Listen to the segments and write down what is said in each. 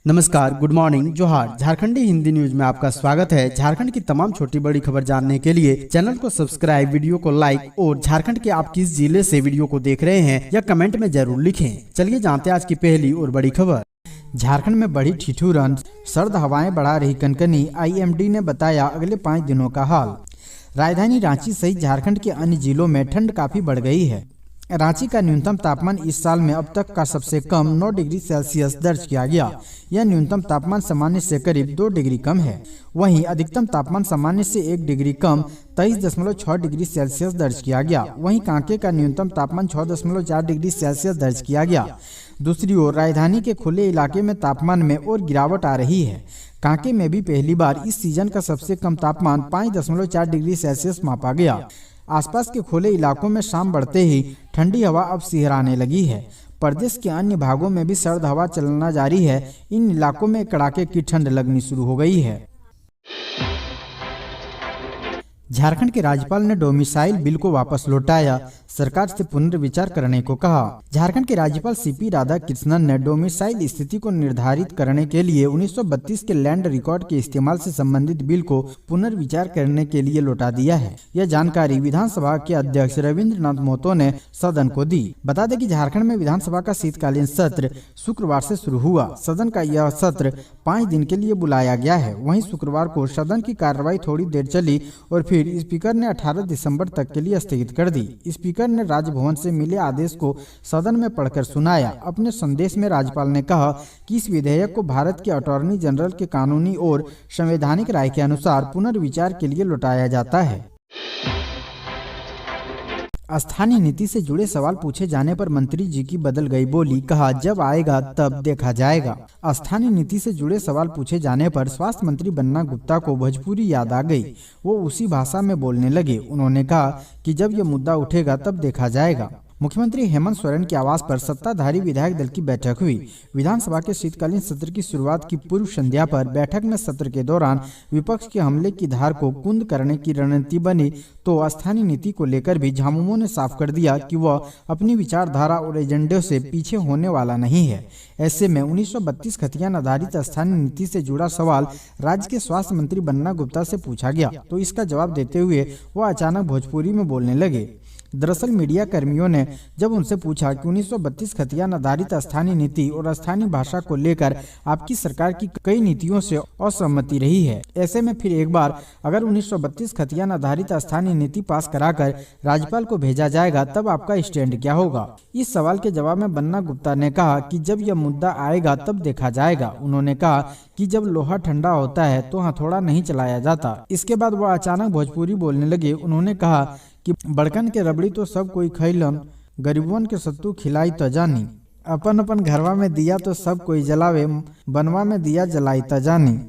नमस्कार, good morning, जोहार। झारखंडी Hindi news में आपका स्वागत है। झारखंड की तमाम छोटी बड़ी खबर जानने के लिए चैनल को सब्सक्राइब, वीडियो को लाइक और झारखंड के आप किस जिले से वीडियो को देख रहे हैं या कमेंट में जरूर लिखें। चलिए जानते हैं आज की पहली और बड़ी खबर। झारखंड में बढ़ी ठिठुरन, सर्द हवाएं बढ़ा रही कनकनी, IMD ने बताया अगले 5 दिनों का हाल। राजधानी रांची सहित झारखंड के अन्य जिलों में ठंड काफी बढ़ गई है। रांची का न्यूनतम तापमान इस साल में अब तक का सबसे कम 9 डिग्री सेल्सियस दर्ज किया गया। यह न्यूनतम तापमान सामान्य से करीब 2 डिग्री कम है। वहीं अधिकतम तापमान सामान्य से 1 डिग्री कम 23.6 डिग्री सेल्सियस दर्ज किया गया। वहीं कांके का न्यूनतम तापमान 6.4 डिग्री सेल्सियस दर्ज किया गया। दूसरी ओर राजधानी के खुले इलाके में तापमान में और गिरावट आ रही है। कांके में भी पहली बार इस सीजन का सबसे कम तापमान 5.4 डिग्री सेल्सियस मापा गया। आसपास के खुले इलाकों में शाम बढ़ते ही ठंडी हवा अब सिहराने लगी है। प्रदेश के अन्य भागों में भी सर्द हवा चलना जारी है। इन इलाकों में कड़ाके की ठंड लगनी शुरू हो गई है। झारखंड के राज्यपाल ने डोमिसाइल बिल को वापस लौटाया, सरकार से पुनर्विचार करने को कहा। झारखंड के राज्यपाल CP राधाकृष्णन ने डोमिसाइल स्थिति को निर्धारित करने के लिए 1932 के लैंड रिकॉर्ड के इस्तेमाल से संबंधित बिल को पुनर्विचार करने के लिए लौटा दिया है। यह जानकारी विधानसभा के अध्यक्ष रविंद्रनाथ महतो ने सदन को दी। बता दें कि झारखंड में विधानसभा का शीतकालीन सत्र शुक्रवार से शुरू हुआ। सदन का यह सत्र 5 दिन के लिए बुलाया गया है। वहीं शुक्रवार को सदन की कार्रवाई थोड़ी देर चली और फिर स्पीकर ने 18 दिसंबर तक के लिए स्थगित कर दी। स्पीकर ने राजभवन से मिले आदेश को सदन में पढ़कर सुनाया। अपने संदेश में राज्यपाल ने कहा कि इस विधेयक को भारत के अटॉर्नी जनरल के कानूनी और संवैधानिक राय के अनुसार पुनर्विचार के लिए लौटाया जाता है। स्थानीय नीति से जुड़े सवाल पूछे जाने पर मंत्री जी की बदल गई बोली, कहा जब आएगा तब देखा जाएगा। स्थानीय नीति से जुड़े सवाल पूछे जाने पर स्वास्थ्य मंत्री बन्ना गुप्ता को भोजपुरी याद आ गई। वो उसी भाषा में बोलने लगे। उन्होंने कहा कि जब यह मुद्दा उठेगा तब देखा जाएगा। मुख्यमंत्री हेमंत सोरेन के आवास पर सत्ताधारी विधायक दल की बैठक हुई। विधानसभा के शीतकालीन सत्र की शुरुआत की पूर्व संध्या पर बैठक में सत्र के दौरान विपक्ष के हमले की धार को कुंद करने की रणनीति बनी तो स्थानीय नीति को लेकर भी झामुमो ने साफ कर दिया कि वह अपनी विचारधारा और एजेंडे से पीछे होने वाला नहीं है। ऐसे में 1932 खतियान आधारित स्थानीय नीति से जुड़ा सवाल राज्य के स्वास्थ्य मंत्री बन्ना गुप्ता से पूछा गया तो इसका जवाब देते हुए वह अचानक भोजपुरी में बोलने लगे। दरअसल मीडिया कर्मियों ने जब उनसे पूछा कि 1932 खतियान आधारित स्थानीय नीति और स्थानीय भाषा को लेकर आपकी सरकार की कई नीतियों से असहमति रही है, ऐसे में फिर एक बार अगर 1932 खतियान आधारित स्थानीय नीति पास कराकर राज्यपाल को भेजा जाएगा तब आपका स्टैंड क्या होगा। इस सवाल के जवाब में बन्ना गुप्ता ने कहा कि जब यह मुद्दा आएगा तब देखा जाएगा। उन्होंने कहा कि जब लोहा ठंडा होता है तो हथौड़ा नहीं चलाया जाता। इसके बाद वह अचानक भोजपुरी बोलने लगे। उन्होंने कहा कि बड़कन के रबड़ी तो सब कोई खैलन, गरीबन के सत्तू खिलाई त जानी। अपन अपन घरवा में दिया तो सब कोई जलावे, बनवा में दिया जलाई त जानी।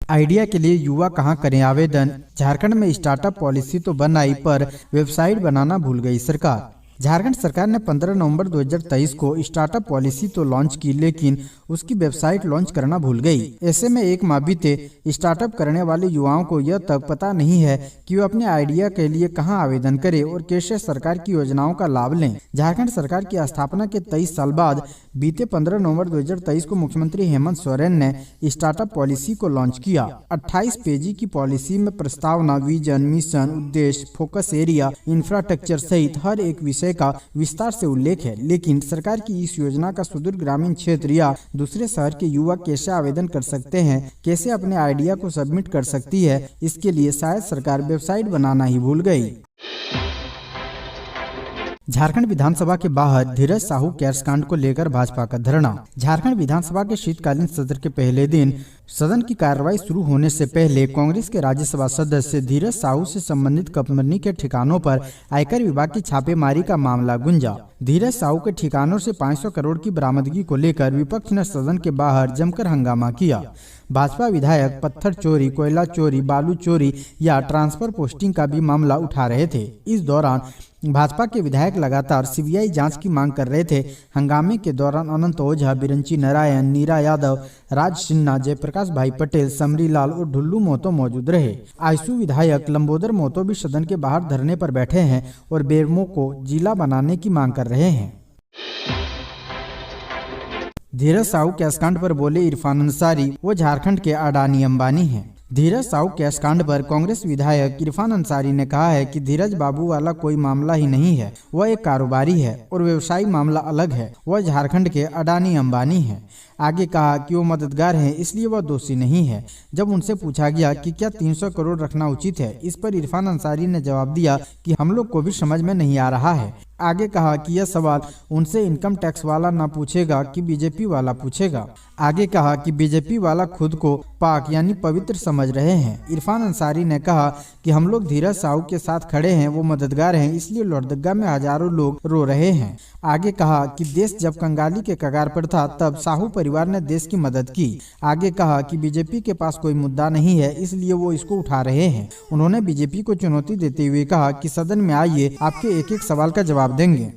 आइडिया के लिए युवा कहां करें आवेदन। झारखंड में स्टार्टअप पॉलिसी तो बनाई पर वेबसाइट बनाना भूल गई सरकार। झारखंड सरकार ने 15 नवंबर 2023 को स्टार्टअप पॉलिसी तो लॉन्च की, लेकिन उसकी वेबसाइट लॉन्च करना भूल गई। ऐसे में 1 माह बीते स्टार्टअप करने वाले युवाओं को यह तक पता नहीं है कि वे अपने आइडिया के लिए कहां आवेदन करें और कैसे सरकार की योजनाओं का लाभ लें। झारखंड सरकार की स्थापना के 23 साल बाद बीते 15 नवंबर 2023 को मुख्यमंत्री हेमंत सोरेन ने स्टार्टअप पॉलिसी को लॉन्च किया। 28 पेजी की पॉलिसी में प्रस्तावना, विजन, मिशन, उद्देश्य, फोकस एरिया, इंफ्रास्ट्रक्चर सहित हर एक विषय का विस्तार से उल्लेख है। लेकिन सरकार की इस योजना का सुदूर ग्रामीण क्षेत्र या दूसरे शहर के युवा कैसे आवेदन कर सकते हैं, कैसे अपने आइडिया को सबमिट कर सकती है, इसके लिए शायद सरकार वेबसाइट बनाना ही भूल गई। झारखंड विधानसभा के बाहर धीरज साहू कैश कांड को लेकर भाजपा का धरना। झारखंड विधानसभा के शीतकालीन सत्र के पहले दिन सदन की कार्रवाई शुरू होने से पहले कांग्रेस के राज्यसभा सदस्य धीरज साहू से संबंधित कंपनी के ठिकानों पर आयकर विभाग की छापेमारी का मामला गुंजा। धीरज साहू के ठिकानों से 500 करोड़ की बरामदगी को लेकर विपक्ष ने सदन के बाहर जमकर हंगामा किया। भाजपा विधायक पत्थर चोरी, कोयला चोरी, बालू चोरी या ट्रांसफर पोस्टिंग का भी मामला उठा रहे थे। इस दौरान भाजपा के विधायक लगातार CBI जांच की मांग कर रहे थे। हंगामे के दौरान अनंत ओझा, बिरंची नारायण, नीरा यादव, राज सिन्हा, जयप्रकाश भाई पटेल, समरी लाल और ढुल्लू महतो मौजूद रहे। आयसू विधायक लंबोदर महतो भी सदन के बाहर धरने पर बैठे हैं और बेरमो को जिला बनाने की मांग कर रहे हैं। धीरज साहू कैश कांड पर बोले इरफान अंसारी, वो झारखंड के अडानी अंबानी हैं। धीरज साहू कैश कांड पर कांग्रेस विधायक इरफान अंसारी ने कहा है कि धीरज बाबू वाला कोई मामला ही नहीं है, वह एक कारोबारी है और व्यवसायिक मामला अलग है। वह झारखंड के अडानी अंबानी है। आगे कहा कि वो मददगार हैं, इसलिए वह दोषी नहीं है। जब उनसे पूछा गया कि क्या 300 करोड़ रखना उचित है, इस पर इरफान अंसारी ने जवाब दिया कि हम लोग को भी समझ में नहीं आ रहा है। आगे कहा कि यह सवाल उनसे इनकम टैक्स वाला ना पूछेगा कि बीजेपी वाला पूछेगा। आगे कहा कि बीजेपी वाला खुद को पाक यानी पवित्र समझ रहे हैं। इरफान अंसारी ने कहा कि हम लोग धीरज साहू के साथ खड़े हैं, वो मददगार हैं, इसलिए लोहरदगा में हजारों लोग रो रहे हैं। आगे कहा कि देश जब कंगाली के कगार पर था तब साहू परिवार ने देश की मदद की। आगे कहा कि बीजेपी के पास कोई मुद्दा नहीं है, इसलिए वो इसको उठा रहे हैं। उन्होंने बीजेपी को चुनौती देते हुए कहा कि सदन में आइए, आपके एक एक सवाल का जवाब देंगे।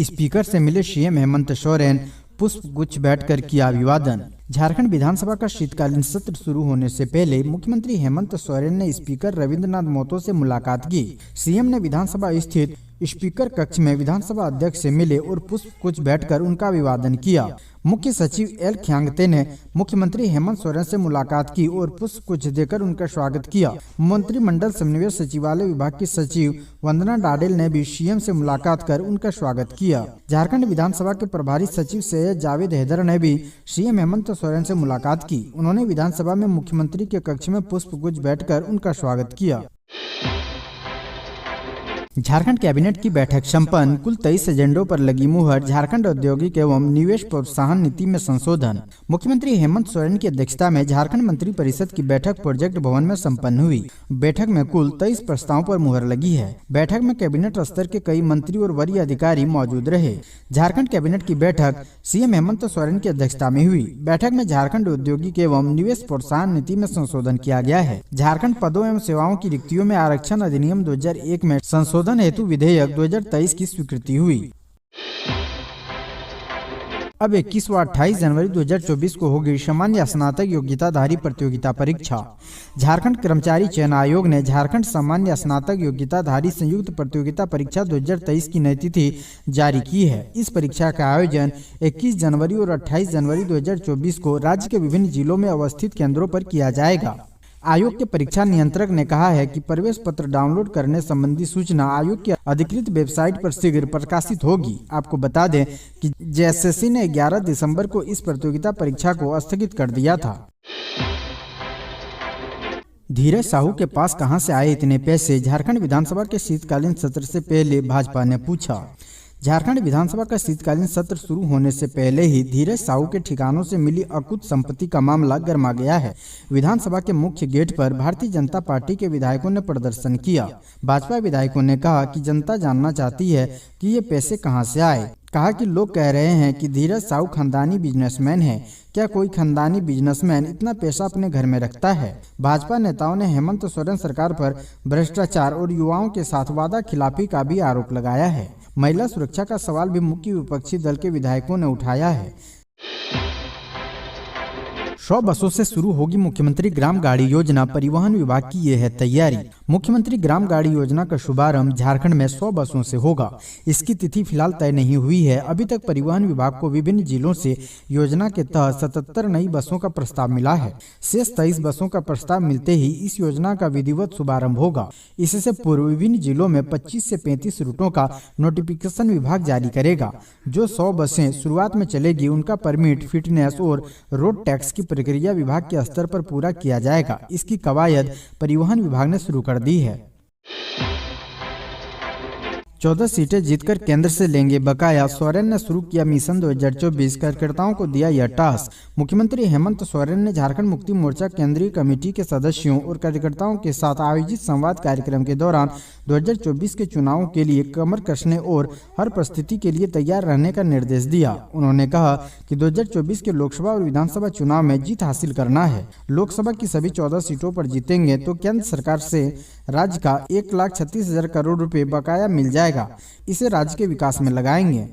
स्पीकर से मिले सीएम हेमंत सोरेन, पुष्प गुच्छ बैठकर किया अभिवादन। झारखंड विधानसभा का शीतकालीन सत्र शुरू होने से पहले मुख्यमंत्री हेमंत सोरेन ने स्पीकर रविंद्रनाथ महतो से मुलाकात की। सीएम ने विधानसभा स्थित स्पीकर कक्ष में विधानसभा अध्यक्ष से मिले और पुष्प गुच्छ बैठकर उनका अभिवादन किया। मुख्य सचिव एल ख्यांगते ने मुख्यमंत्री हेमंत सोरेन से मुलाकात की और पुष्प गुच्छ देकर उनका स्वागत किया। मंत्रिमंडल समन्वय सचिवालय विभाग की सचिव वंदना डाडेल ने भी सीएम से मुलाकात कर उनका स्वागत किया। झारखंड विधानसभा के प्रभारी सचिव सैयद जावेद हैदर ने भी सीएम हेमंत सोरेन से मुलाकात की। उन्होंने विधानसभा में मुख्यमंत्री के कक्ष में पुष्प गुच्छ बैठकर उनका स्वागत किया। झारखंड कैबिनेट की बैठक संपन्न, कुल 23 एजेंडों पर लगी मुहर। झारखंड औद्योगिक एवं निवेश प्रोत्साहन नीति में संशोधन। मुख्यमंत्री हेमंत सोरेन की अध्यक्षता में झारखंड मंत्री परिषद की बैठक प्रोजेक्ट भवन में संपन्न हुई। बैठक में कुल 23 प्रस्तावों पर मुहर लगी है। बैठक में कैबिनेट स्तर के कई मंत्री और वरीय अधिकारी मौजूद रहे। झारखंड कैबिनेट की बैठक सीएम हेमंत सोरेन की अध्यक्षता में हुई। बैठक में झारखंड औद्योगिक एवं निवेश प्रोत्साहन नीति में संशोधन किया गया है। झारखंड पदों एवं सेवाओं की रिक्तियों में आरक्षण अधिनियम 2001 में संशोधन हेतु विधेयक 2023 की स्वीकृति हुई। अब 21 व 28 जनवरी 2024 को होगी सामान्य स्नातक योग्यताधारी प्रतियोगिता परीक्षा। झारखंड कर्मचारी चयन आयोग ने झारखंड सामान्य स्नातक योग्यताधारी संयुक्त प्रतियोगिता परीक्षा 2023 की नई तिथि जारी की है। इस परीक्षा का आयोजन 21 जनवरी और 28 जनवरी 2024 को राज्य के विभिन्न जिलों में अवस्थित केंद्रों पर किया जाएगा। आयोग के परीक्षा नियंत्रक ने कहा है कि प्रवेश पत्र डाउनलोड करने संबंधी सूचना आयोग की अधिकृत वेबसाइट पर शीघ्र प्रकाशित होगी। आपको बता दें कि जेएसएससी ने 11 दिसंबर को इस प्रतियोगिता परीक्षा को स्थगित कर दिया था। धीरज साहू के पास कहां से आए इतने पैसे, झारखंड विधानसभा के शीतकालीन सत्र से पहले भाजपा ने पूछा। झारखंड विधानसभा का शीतकालीन सत्र शुरू होने से पहले ही धीरज साहू के ठिकानों से मिली अकुत संपत्ति का मामला गर्मा गया है। विधानसभा के मुख्य गेट पर भारतीय जनता पार्टी के विधायकों ने प्रदर्शन किया। भाजपा विधायकों ने कहा कि जनता जानना चाहती है कि ये पैसे कहां से आए। कहा कि लोग कह रहे हैं कि धीरज साहू खानदानी बिजनेसमैन है। क्या कोई खानदानी बिजनेसमैन इतना पैसा अपने घर में रखता है? भाजपा नेताओं ने हेमंत सोरेन सरकार पर भ्रष्टाचार और युवाओं के साथ वादा खिलाफी का भी आरोप लगाया है। महिला सुरक्षा का सवाल भी मुख्य विपक्षी दल के विधायकों ने उठाया है। 100 बसों से शुरू होगी मुख्यमंत्री ग्राम गाड़ी योजना, परिवहन विभाग की ये है तैयारी। मुख्यमंत्री ग्राम गाड़ी योजना का शुभारंभ झारखंड में 100 बसों से होगा। इसकी तिथि फिलहाल तय नहीं हुई है। अभी तक परिवहन विभाग को विभिन्न जिलों से योजना के तहत 77 नई बसों का प्रस्ताव मिला है। शेष 23 बसों का प्रस्ताव मिलते ही इस योजना का विधिवत शुभारंभ होगा। इससे पूर्व विभिन्न जिलों में 25 से 35 रूटों का नोटिफिकेशन विभाग जारी करेगा। जो 100 बसें शुरुआत में चलेगी उनका परमिट, फिटनेस और रोड टैक्स की प्रक्रिया विभाग के स्तर पर पूरा किया जाएगा। इसकी कवायद परिवहन विभाग ने शुरू कर दी है। 14 सीटें जीतकर केंद्र से लेंगे बकाया, सोरेन ने शुरू किया मिशन 2024, कार्यकर्ताओं को दिया यह टास्क। मुख्यमंत्री हेमंत सोरेन ने झारखंड मुक्ति मोर्चा केंद्रीय कमेटी के सदस्यों और कार्यकर्ताओं के साथ आयोजित संवाद कार्यक्रम के दौरान 2024 के चुनावों के लिए कमर कसने और हर परिस्थिति के लिए तैयार रहने का निर्देश दिया। उन्होंने कहा कि 2024 के लोकसभा और विधानसभा चुनाव में जीत हासिल करना है। लोकसभा की सभी 14 सीटों पर जीतेंगे तो केंद्र सरकार से राज्य का 1,36,000 करोड़ रुपए बकाया मिल जाएगा। इसे राज्य के विकास में लगाएंगे।